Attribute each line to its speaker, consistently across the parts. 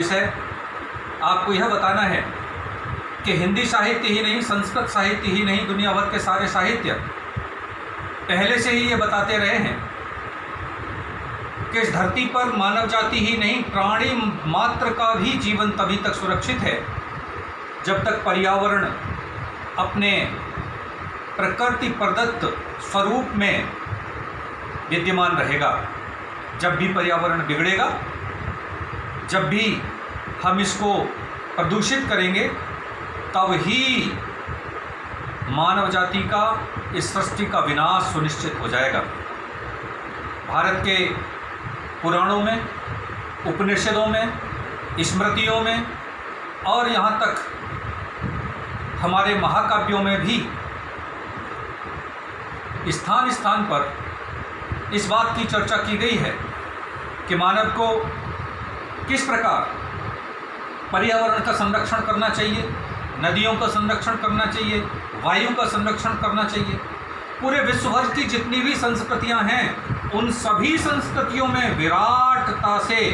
Speaker 1: विषय आपको यह बताना है कि हिंदी साहित्य ही नहीं, संस्कृत साहित्य ही नहीं, दुनिया भर के सारे साहित्य पहले से ही ये बताते रहे हैं कि इस धरती पर मानव जाति ही नहीं, प्राणी मात्र का भी जीवन तभी तक सुरक्षित है जब तक पर्यावरण अपने प्रकृति प्रदत्त स्वरूप में विद्यमान रहेगा। जब भी पर्यावरण बिगड़ेगा, जब भी हम इसको प्रदूषित करेंगे, तब ही मानव जाति का, इस सृष्टि का विनाश सुनिश्चित हो जाएगा। भारत के पुराणों में, उपनिषदों में, स्मृतियों में और यहाँ तक हमारे महाकाव्यों में भी स्थान स्थान पर इस बात की चर्चा की गई है कि मानव को किस प्रकार पर्यावरण का संरक्षण करना चाहिए, नदियों का संरक्षण करना चाहिए, वायु का संरक्षण करना चाहिए। पूरे विश्व भर की जितनी भी संस्कृतियां हैं, उन सभी संस्कृतियों में विराटता से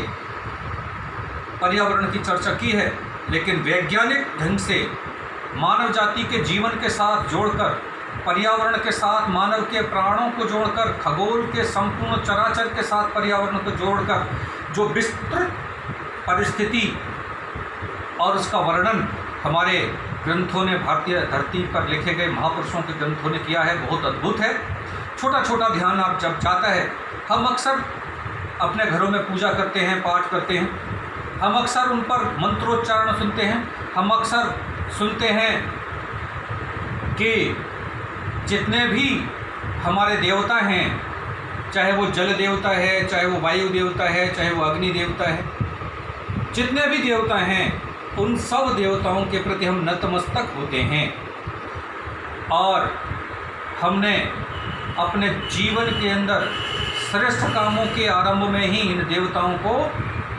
Speaker 1: पर्यावरण की चर्चा की है, लेकिन वैज्ञानिक ढंग से मानव जाति के जीवन के साथ जोड़कर, पर्यावरण के साथ मानव के प्राणों को जोड़कर, खगोल के संपूर्ण चराचर के साथ पर्यावरण को जोड़कर जो विस्तृत परिस्थिति और उसका वर्णन हमारे ग्रंथों ने, भारतीय धरती पर लिखे गए महापुरुषों के ग्रंथों ने किया है, बहुत अद्भुत है। छोटा छोटा ध्यान आप जब जाता है, हम अक्सर अपने घरों में पूजा करते हैं, पाठ करते हैं, हम अक्सर उन पर मंत्रोच्चारण सुनते हैं, हम अक्सर सुनते हैं कि जितने भी हमारे देवता हैं, चाहे वो जल देवता है, चाहे वो वायु देवता है, चाहे वो अग्नि देवता है, जितने भी देवता हैं, उन सब देवताओं के प्रति हम नतमस्तक होते हैं। और हमने अपने जीवन के अंदर श्रेष्ठ कामों के आरंभ में ही इन देवताओं को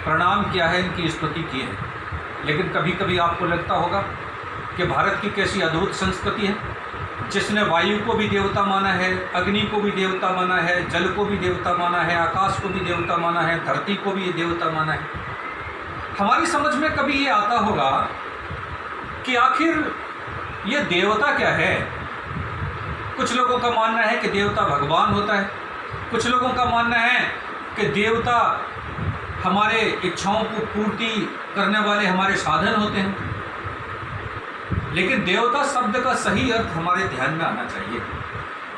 Speaker 1: प्रणाम किया है, इनकी स्तुति की है। लेकिन कभी कभी आपको लगता होगा कि भारत की कैसी अद्भुत संस्कृति है, जिसने वायु को भी देवता माना है, अग्नि को भी देवता माना है, जल को भी देवता माना है, आकाश को भी देवता माना है, धरती को भी देवता माना है। हमारी समझ में कभी ये आता होगा कि आखिर ये देवता क्या है। कुछ लोगों का मानना है कि देवता भगवान होता है, कुछ लोगों का मानना है कि देवता हमारे इच्छाओं को पूर्ति करने वाले हमारे साधन होते हैं। लेकिन देवता शब्द का सही अर्थ हमारे ध्यान में आना चाहिए,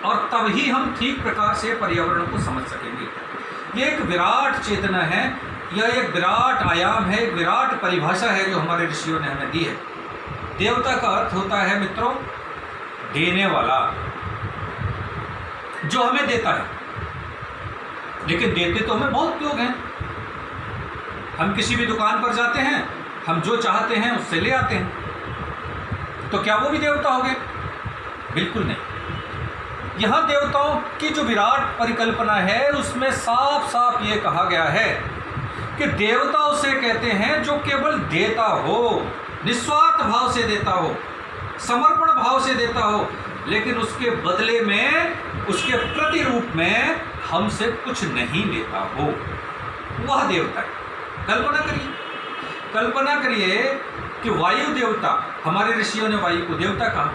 Speaker 1: और तब ही हम ठीक प्रकार से पर्यावरण को समझ सकेंगे। ये एक विराट चेतना है, यह एक विराट आयाम है, एक विराट परिभाषा है जो हमारे ऋषियों ने हमें दी है। देवता का अर्थ होता है मित्रों, देने वाला, जो हमें देता है। लेकिन देते तो हमें बहुत लोग हैं। हम किसी भी दुकान पर जाते हैं, हम जो चाहते हैं उससे ले आते हैं, तो क्या वो भी देवता हो गए? बिल्कुल नहीं। यहाँ देवताओं की जो विराट परिकल्पना है, उसमें साफ साफ ये कहा गया है कि देवता उसे कहते हैं जो केवल देता हो, निस्वार्थ भाव से देता हो, समर्पण भाव से देता हो, लेकिन उसके बदले में, उसके प्रतिरूप में हमसे कुछ नहीं लेता हो, वह देवता है। कल्पना करिए कि वायु देवता, हमारे ऋषियों ने वायु को देवता कहा।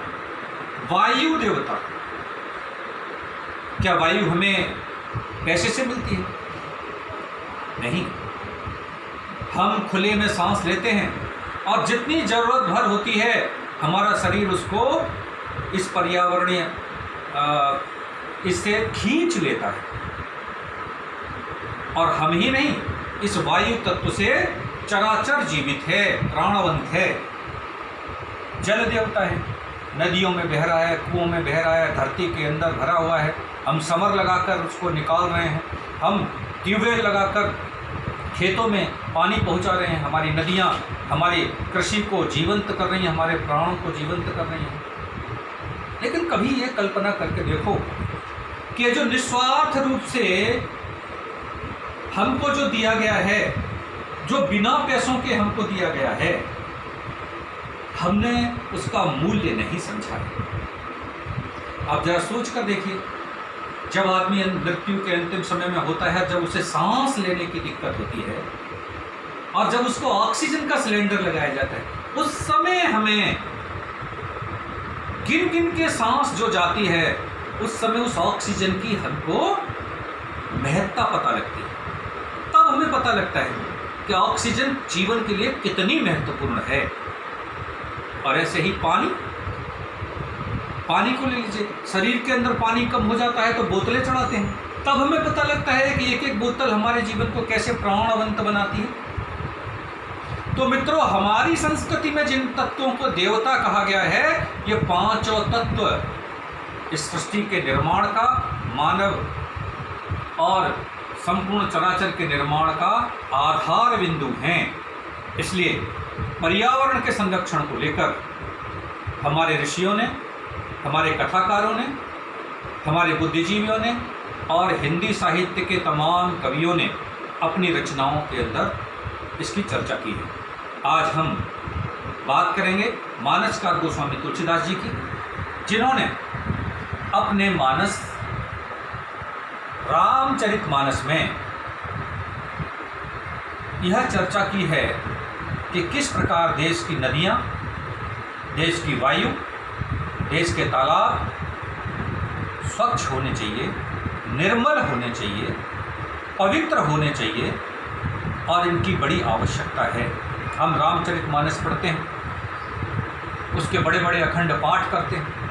Speaker 1: वायु देवता, क्या वायु हमें पैसे से मिलती है? नहीं। हम खुले में सांस लेते हैं और जितनी ज़रूरत भर होती है, हमारा शरीर उसको इस पर्यावरणीय इससे खींच लेता है। और हम ही नहीं, इस वायु तत्व से चराचर जीवित है, प्राणवंत है। जल देवता है, नदियों में बह रहा है, कुओं में बह रहा है, धरती के अंदर भरा हुआ है, हम समर लगाकर उसको निकाल रहे हैं, हम ट्यूबवेल लगाकर खेतों में पानी पहुंचा रहे हैं, हमारी नदियां हमारी कृषि को जीवंत कर रही हैं, हमारे प्राणों को जीवंत कर रही हैं। लेकिन कभी ये कल्पना करके देखो कि जो निस्वार्थ रूप से हमको जो दिया गया है, जो बिना पैसों के हमको दिया गया है, हमने उसका मूल्य नहीं समझा है। आप जरा सोच कर देखिए, जब आदमी मृत्यु के अंतिम समय में होता है, जब उसे सांस लेने की दिक्कत होती है, और जब उसको ऑक्सीजन का सिलेंडर लगाया जाता है उस समय हमें गिन गिन के सांस जो जाती है उस समय उस ऑक्सीजन की हमको महत्ता पता लगती है। तब हमें पता लगता है कि ऑक्सीजन जीवन के लिए कितनी महत्वपूर्ण है। और ऐसे ही पानी को ले लीजिए, शरीर के अंदर पानी कम हो जाता है तो बोतलें चढ़ाते हैं, तब हमें पता लगता है कि एक एक बोतल हमारे जीवन को कैसे प्राणवंत बनाती है। तो मित्रों, हमारी संस्कृति में जिन तत्वों को देवता कहा गया है, ये पांचों तत्व इस सृष्टि के निर्माण का, मानव और संपूर्ण चराचर के निर्माण का आधार बिंदु हैं। इसलिए पर्यावरण के संरक्षण को लेकर हमारे ऋषियों ने, हमारे कथाकारों ने, हमारे बुद्धिजीवियों ने और हिंदी साहित्य के तमाम कवियों ने अपनी रचनाओं के अंदर इसकी चर्चा की है। आज हम बात करेंगे मानसकार गोस्वामी तुलसीदास जी की, जिन्होंने अपने मानस रामचरितमानस में यह चर्चा की है कि किस प्रकार देश की नदियाँ, देश की वायु, देश के तालाब स्वच्छ होने चाहिए, निर्मल होने चाहिए, पवित्र होने चाहिए और इनकी बड़ी आवश्यकता है। हम रामचरितमानस पढ़ते हैं, उसके बड़े बड़े अखंड पाठ करते हैं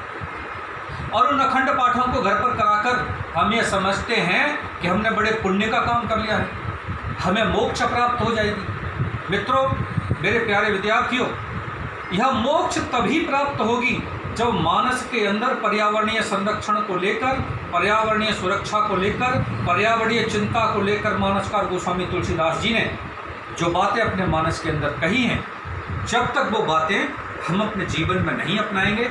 Speaker 1: और उन अखंड पाठों को घर पर कराकर हम ये समझते हैं कि हमने बड़े पुण्य का काम कर लिया है, हमें मोक्ष प्राप्त हो जाएगी। मित्रों, मेरे प्यारे विद्यार्थियों, यह मोक्ष तभी प्राप्त होगी जब मानस के अंदर पर्यावरणीय संरक्षण को लेकर, पर्यावरणीय सुरक्षा को लेकर, पर्यावरणीय चिंता को लेकर मानसकार गोस्वामी तुलसीदास जी ने जो बातें अपने मानस के अंदर कही हैं, जब तक वो बातें हम अपने जीवन में नहीं अपनाएंगे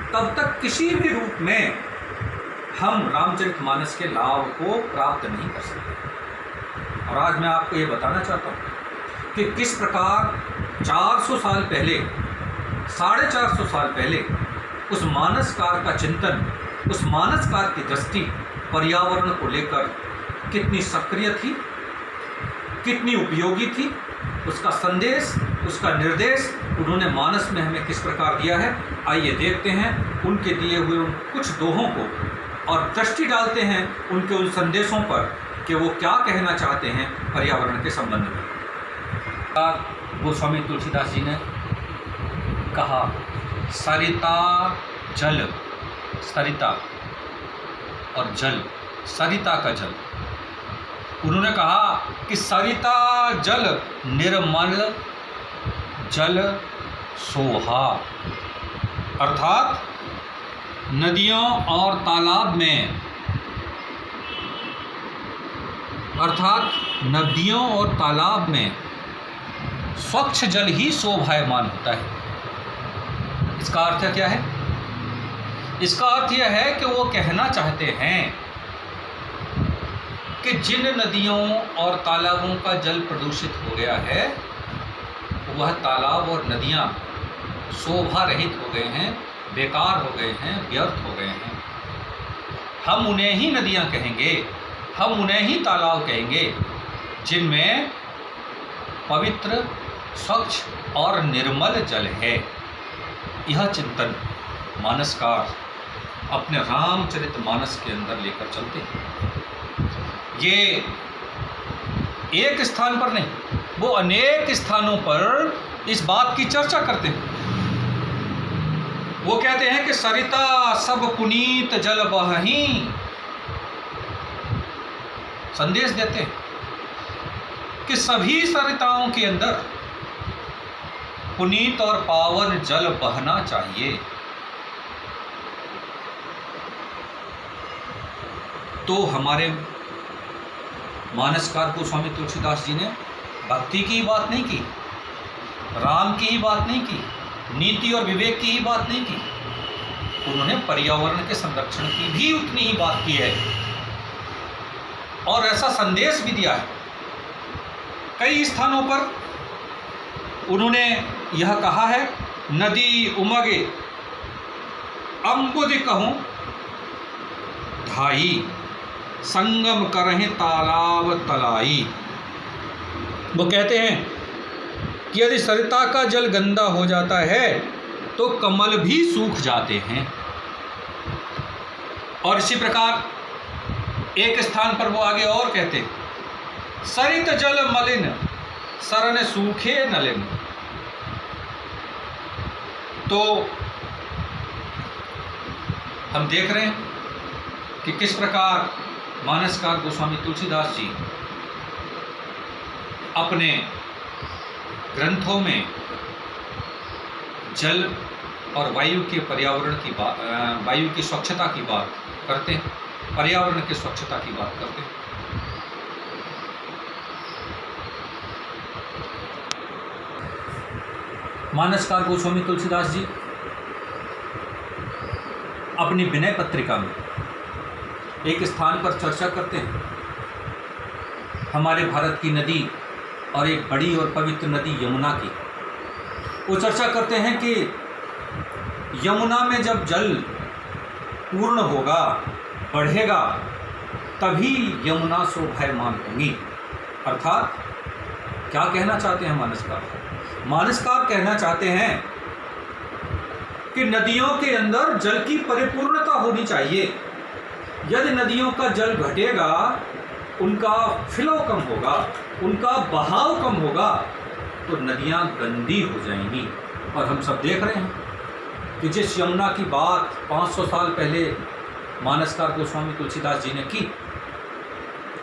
Speaker 1: तब तक किसी भी रूप में हम रामचरितमानस के लाभ को प्राप्त नहीं कर सकते। और आज मैं आपको ये बताना चाहता हूँ कि किस प्रकार 400 साल पहले, 450 साल पहले उस मानसकार का चिंतन, उस मानसकार की दृष्टि पर्यावरण को लेकर कितनी सक्रिय थी, कितनी उपयोगी थी, उसका संदेश, उसका निर्देश उन्होंने मानस में हमें किस प्रकार दिया है। आइए देखते हैं उनके दिए हुए उन कुछ दोहों को और दृष्टि डालते हैं उनके उन संदेशों पर कि वो क्या कहना चाहते हैं पर्यावरण के संबंध में। गोस्वामी तुलसीदास जी ने कहा, सरिता जल, सरिता और जल, सरिता का जल, उन्होंने कहा कि सरिता जल निर्मल जल सोहा, अर्थात नदियों और तालाब में, अर्थात नदियों और तालाब में स्वच्छ जल ही शोभायमान होता है। इसका अर्थ क्या है? इसका अर्थ यह है कि वो कहना चाहते हैं कि जिन नदियों और तालाबों का जल प्रदूषित हो गया है, वह तालाब और नदियाँ शोभा रहित हो गए हैं, बेकार हो गए हैं, व्यर्थ हो गए हैं। हम उन्हें ही नदियाँ कहेंगे, हम उन्हें ही तालाब कहेंगे जिनमें पवित्र, स्वच्छ और निर्मल जल है। यह चिंतन मानसकार अपने रामचरितमानस के अंदर लेकर चलते हैं। ये एक स्थान पर नहीं, वो अनेक स्थानों पर इस बात की चर्चा करते हैं। वो कहते हैं कि सरिता सब पुनीत जल बहहीं, संदेश देते हैं कि सभी सरिताओं के अंदर पुनीत और पावन जल बहना चाहिए। तो हमारे मानसकार गोस्वामी तुलसीदास जी ने भक्ति की ही बात नहीं की, राम की ही बात नहीं की, नीति और विवेक की ही बात नहीं की, उन्होंने पर्यावरण के संरक्षण की भी उतनी ही बात की है और ऐसा संदेश भी दिया है। कई स्थानों पर उन्होंने यह कहा है, नदी उमगे अम्बुद कहूँ धाई, संगम करहीं तालाब तलाई। वो कहते हैं कि यदि सरिता का जल गंदा हो जाता है तो कमल भी सूख जाते हैं। और इसी प्रकार एक स्थान पर वो आगे और कहते, सरित जल मलिन सरन सूखे नलिन। तो हम देख रहे हैं कि किस प्रकार मानसकार गोस्वामी तुलसीदास जी अपने ग्रंथों में जल और वायु के पर्यावरण की बात, वायु की स्वच्छता की बात करते हैं, पर्यावरण की स्वच्छता की बात करते हैं। मानसकार गोस्वामी तुलसीदास जी अपनी विनय पत्रिका में एक स्थान पर चर्चा करते हैं हमारे भारत की नदी और एक बड़ी और पवित्र नदी यमुना की। वो चर्चा करते हैं कि यमुना में जब जल पूर्ण होगा, बढ़ेगा, तभी यमुना शोभायमान होगी। अर्थात क्या कहना चाहते हैं मानसकार? मानसकार कहना चाहते हैं कि नदियों के अंदर जल की परिपूर्णता होनी चाहिए। यदि नदियों का जल घटेगा, उनका फ्लो कम होगा, उनका बहाव कम होगा, तो नदियाँ गंदी हो जाएंगी। और हम सब देख रहे हैं कि जिस यमुना की बात 500 साल पहले मानसकार गोस्वामी तुलसीदास जी ने की,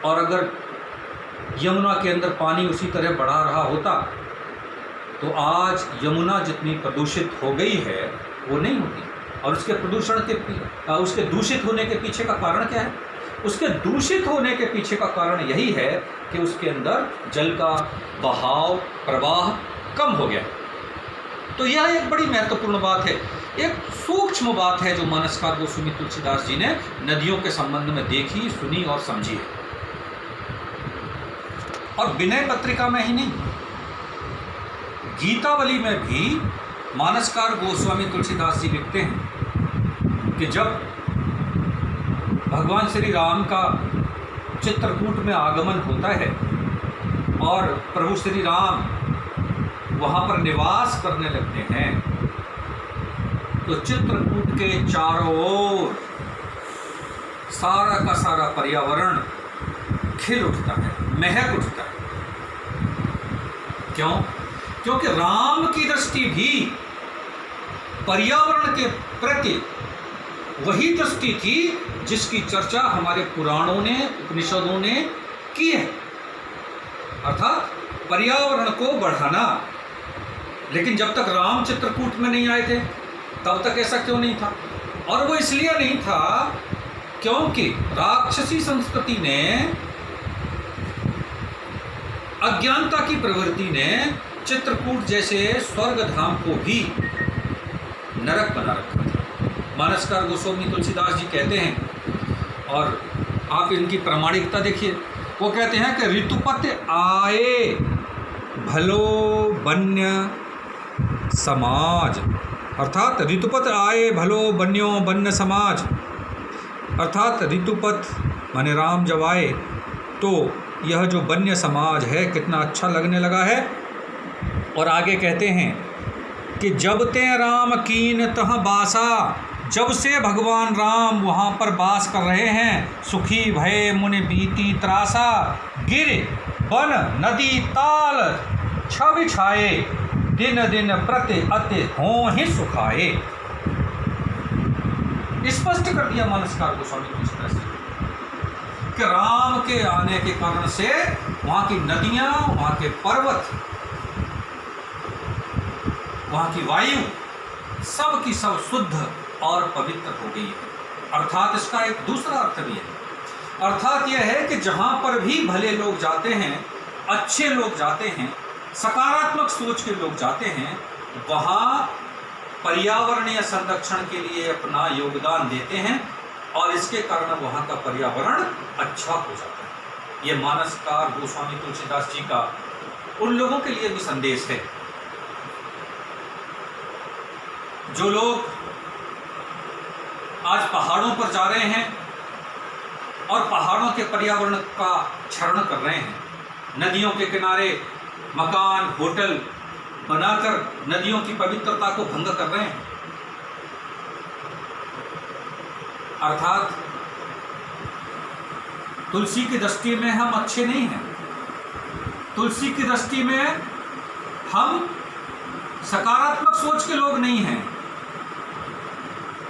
Speaker 1: और अगर यमुना के अंदर पानी उसी तरह बढ़ा रहा होता तो आज यमुना जितनी प्रदूषित हो गई है वो नहीं होती। और उसके प्रदूषण के उसके दूषित होने के पीछे का कारण क्या है? उसके दूषित होने के पीछे का कारण यही है कि उसके अंदर जल का बहाव, प्रवाह कम हो गया। तो यह एक बड़ी महत्वपूर्ण बात है, एक सूक्ष्म बात है जो मानसकार गोस्वामी तुलसीदास जी ने नदियों के संबंध में देखी, सुनी और समझी है। और विनय पत्रिका में ही नहीं, गीतावली में भी मानसकार गोस्वामी तुलसीदास जी लिखते हैं कि जब भगवान श्री राम का चित्रकूट में आगमन होता है और प्रभु श्री राम वहाँ पर निवास करने लगते हैं, तो चित्रकूट के चारों ओर सारा का सारा पर्यावरण खिल उठता है, महक उठता है। क्यों? क्योंकि राम की दृष्टि भी पर्यावरण के प्रति वही दृष्टि थी जिसकी चर्चा हमारे पुराणों ने, उपनिषदों ने की है, अर्थात पर्यावरण को बढ़ाना। लेकिन जब तक राम चित्रकूट में नहीं आए थे तब तक ऐसा क्यों नहीं था? और वो इसलिए नहीं था क्योंकि राक्षसी संस्कृति ने, अज्ञानता की प्रवृत्ति ने चित्रकूट जैसे स्वर्ग धाम को भी नरक बना रखा था। मानसकार गोस्वामी तुलसीदास जी कहते हैं, और आप इनकी प्रामाणिकता देखिए, वो कहते हैं कि ऋतुपत आए भलो बन्य समाज, अर्थात ऋतुपत आए भलो बन्यो बन्य समाज, अर्थात ऋतुपत माने राम जब आए तो यह जो बन्य समाज है कितना अच्छा लगने लगा है। और आगे कहते हैं कि जब ते राम कीन तह बासा, जब से भगवान राम वहाँ पर वास कर रहे हैं, सुखी भय मुनि बीती त्रासा, गिर वन नदी ताल छवि छाए, दिन दिन प्रति अति हों ही सुखाए। स्पष्ट कर दिया मानसकार गोस्वामी तुलसीदास जी कि राम के आने के कारण से वहाँ की नदियाँ, वहाँ के पर्वत, वहाँ की वायु सब की सब शुद्ध और पवित्र हो गई है। अर्थात इसका एक दूसरा अर्थ भी है, अर्थात यह है कि जहाँ पर भी भले लोग जाते हैं, अच्छे लोग जाते हैं, सकारात्मक सोच के लोग जाते हैं, वहाँ पर्यावरणीय संरक्षण के लिए अपना योगदान देते हैं और इसके कारण वहाँ का पर्यावरण अच्छा हो जाता है। ये मानसकार गोस्वामी तुलसीदास जी का उन लोगों के लिए भी संदेश है जो लोग आज पहाड़ों पर जा रहे हैं और पहाड़ों के पर्यावरण का क्षरण कर रहे हैं। नदियों के किनारे मकान, होटल बनाकर नदियों की पवित्रता को भंग कर रहे हैं। अर्थात तुलसी की दृष्टि में हम अच्छे नहीं हैं, तुलसी की दृष्टि में हम सकारात्मक सोच के लोग नहीं हैं।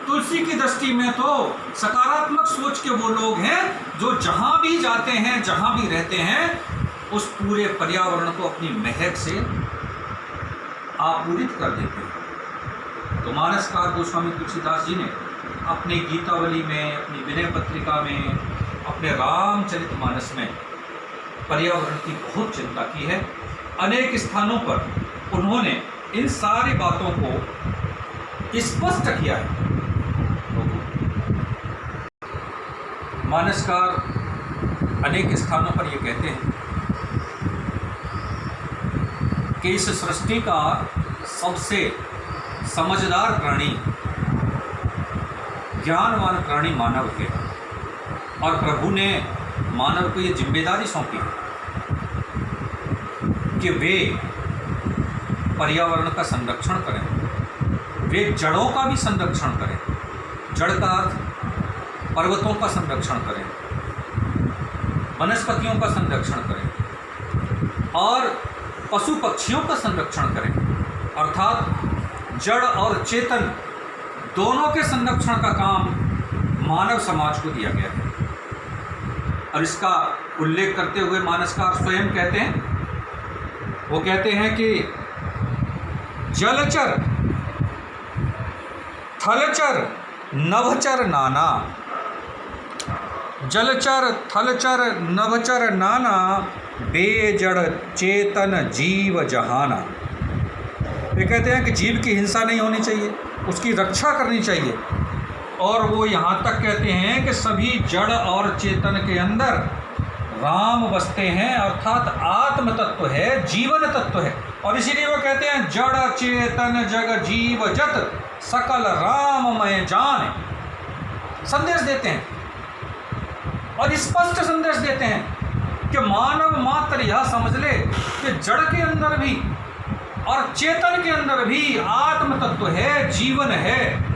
Speaker 1: तुलसी की दृष्टि में तो सकारात्मक सोच के वो लोग हैं जो जहां भी जाते हैं, जहां भी रहते हैं, उस पूरे पर्यावरण को अपनी महक से आपूरित कर देते हैं। तो मानसकार गोस्वामी तुलसीदास जी ने अपनी गीतावली में, अपनी विनय पत्रिका में, अपने रामचरितमानस में पर्यावरण की बहुत चिंता की है। अनेक स्थानों पर उन्होंने इन सारी बातों को स्पष्ट किया है। मानसकार अनेक स्थानों पर ये कहते हैं कि इस सृष्टि का सबसे समझदार प्राणी, ज्ञानवान प्राणी मानव है, और प्रभु ने मानव को ये जिम्मेदारी सौंपी कि वे पर्यावरण का संरक्षण करें, वे जड़ों का भी संरक्षण करें। जड़ का अर्थ पर्वतों का संरक्षण करें, वनस्पतियों का संरक्षण करें और पशु पक्षियों का संरक्षण करें। अर्थात जड़ और चेतन दोनों के संरक्षण का काम मानव समाज को दिया गया है। और इसका उल्लेख करते हुए मानसकार स्वयं कहते हैं, वो कहते हैं कि जलचर थलचर नभचर नाना, जलचर थलचर नभचर नाना, बेजड़ चेतन जीव जहाना। ये कहते हैं कि जीव की हिंसा नहीं होनी चाहिए, उसकी रक्षा करनी चाहिए। और वो यहाँ तक कहते हैं कि सभी जड़ और चेतन के अंदर राम बसते हैं, अर्थात आत्म तत्व है, जीवन तत्व है। और इसीलिए वो कहते हैं जड़ चेतन जग जीव जत सकल राममय जान। संदेश देते हैं और स्पष्ट संदेश देते हैं कि मानव मात्र यह समझ ले कि जड़ के अंदर भी और चेतन के अंदर भी आत्म तत्व है, जीवन है।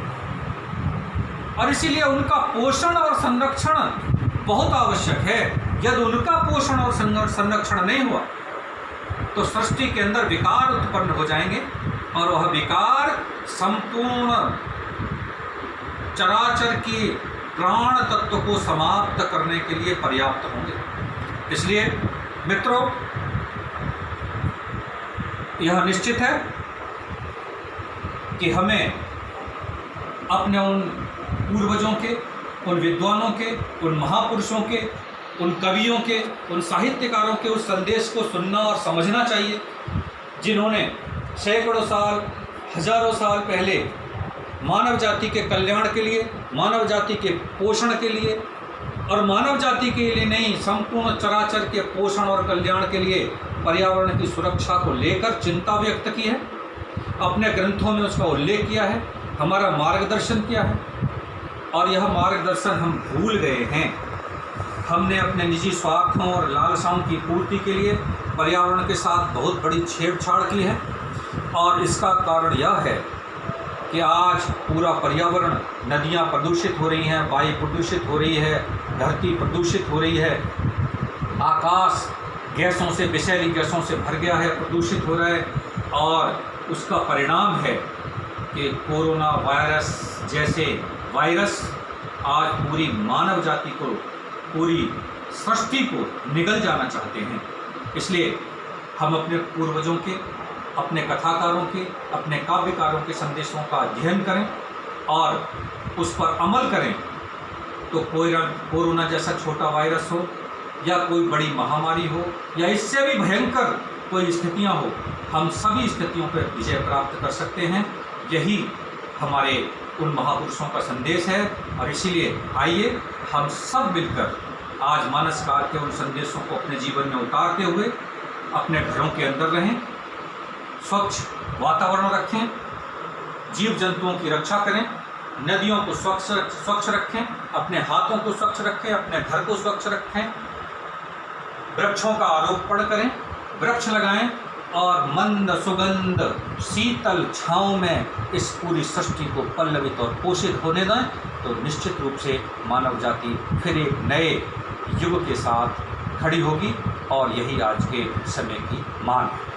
Speaker 1: और इसीलिए उनका पोषण और संरक्षण बहुत आवश्यक है। यदि उनका पोषण और संरक्षण नहीं हुआ तो सृष्टि के अंदर विकार उत्पन्न हो जाएंगे और वह विकार संपूर्ण चराचर की प्राण तत्व को समाप्त करने के लिए पर्याप्त होंगे। इसलिए मित्रों, यह निश्चित है कि हमें अपने उन पूर्वजों के, उन विद्वानों के, उन महापुरुषों के, उन कवियों के, उन साहित्यकारों के उस संदेश को सुनना और समझना चाहिए जिन्होंने सैकड़ों साल, हजारों साल पहले मानव जाति के कल्याण के लिए, मानव जाति के पोषण के लिए और मानव जाति के लिए नहीं, संपूर्ण चराचर के पोषण और कल्याण के लिए पर्यावरण की सुरक्षा को लेकर चिंता व्यक्त की है, अपने ग्रंथों में उसका उल्लेख किया है, हमारा मार्गदर्शन किया है। और यह मार्गदर्शन हम भूल गए हैं। हमने अपने निजी स्वार्थों और लालसाओं की पूर्ति के लिए पर्यावरण के साथ बहुत बड़ी छेड़छाड़ की है। और इसका कारण यह है कि आज पूरा पर्यावरण, नदियाँ प्रदूषित हो रही हैं, वायु प्रदूषित हो रही है, धरती प्रदूषित हो रही है, आकाश गैसों से, विषैली गैसों से भर गया है, प्रदूषित हो रहा है। और उसका परिणाम है कि कोरोना वायरस जैसे वायरस आज पूरी मानव जाति को, पूरी सृष्टि को निगल जाना चाहते हैं। इसलिए हम अपने पूर्वजों के, अपने कथाकारों के, अपने काव्यकारों के संदेशों का अध्ययन करें और उस पर अमल करें। तो कोरोना जैसा छोटा वायरस हो या कोई बड़ी महामारी हो या इससे भी भयंकर कोई स्थितियां हो, हम सभी स्थितियों पर विजय प्राप्त कर सकते हैं। यही हमारे उन महापुरुषों का संदेश है। और इसीलिए आइए हम सब मिलकर आज मानसकार के उन संदेशों को अपने जीवन में उतारते हुए अपने घरों के अंदर रहें, स्वच्छ वातावरण रखें, जीव जंतुओं की रक्षा करें, नदियों को स्वच्छ रखें, अपने हाथों को स्वच्छ रखें, अपने घर को स्वच्छ रखें, वृक्षों का आरोपण करें, वृक्ष लगाएं, और मंद सुगंध शीतल छाँव में इस पूरी सृष्टि को पल्लवित और पोषित होने दें, तो निश्चित रूप से मानव जाति फिर एक नए युग के साथ खड़ी होगी। और यही आज के समय की मांग है।